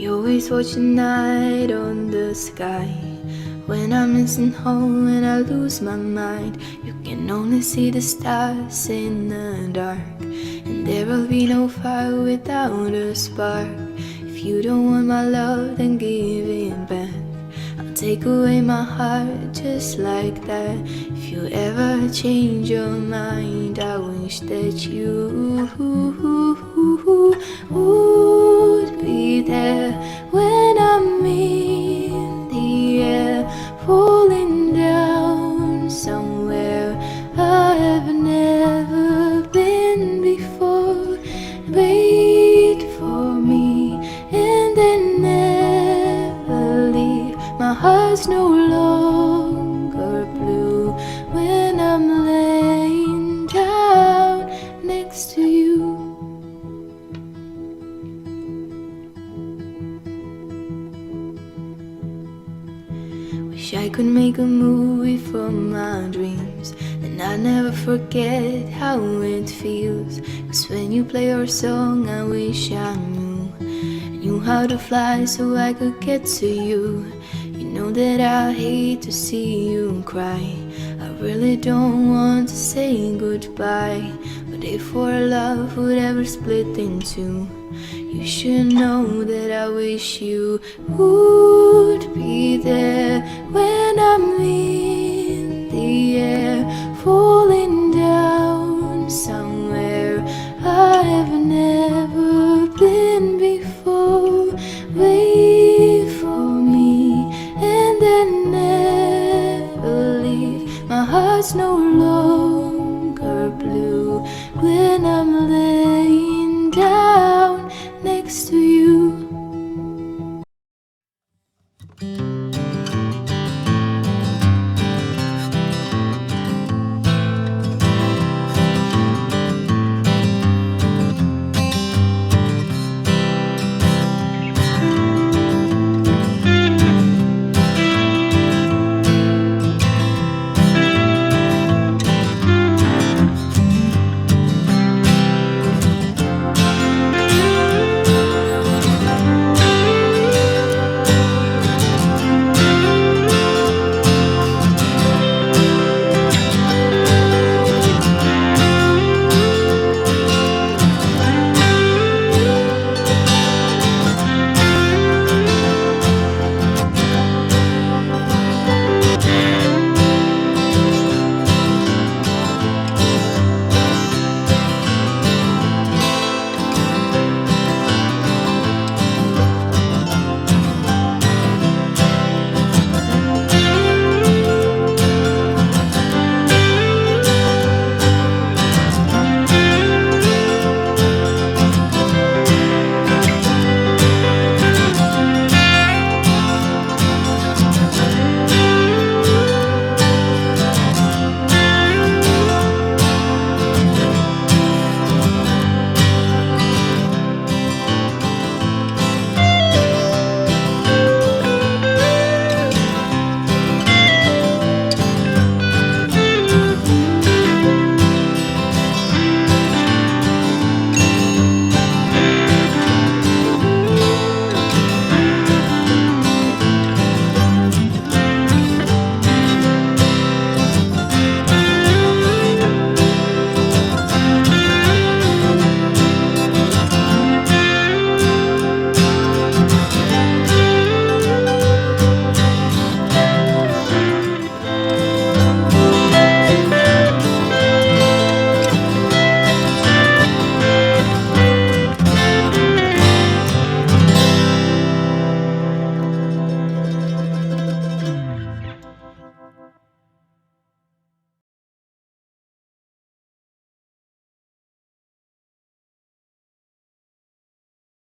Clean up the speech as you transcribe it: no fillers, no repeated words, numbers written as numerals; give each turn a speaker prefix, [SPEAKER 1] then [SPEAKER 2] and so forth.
[SPEAKER 1] always watch the night on the sky. When I'm missing home and I lose my mind, you can only see the stars in the dark. And there will be no fire without a spark. If you don't want my love, then give it back. I'll take away my heart just like that. If you ever change your mind, I wish that you would be there when I'm in the air, falling down somewhere I have never been before. Wait for me and then never leave. My heart's no longer blue when I'm laying down next to you. Wish I could make a movie from my dreams, and I'd never forget how it feels. 'Cause when you play your song, I wish I knew how to fly so I could get to you. You know that I hate to see you cry. I really don't want to say goodbye, but if our love would ever split in two, you should know that I wish you would be there when I'm in the air, falling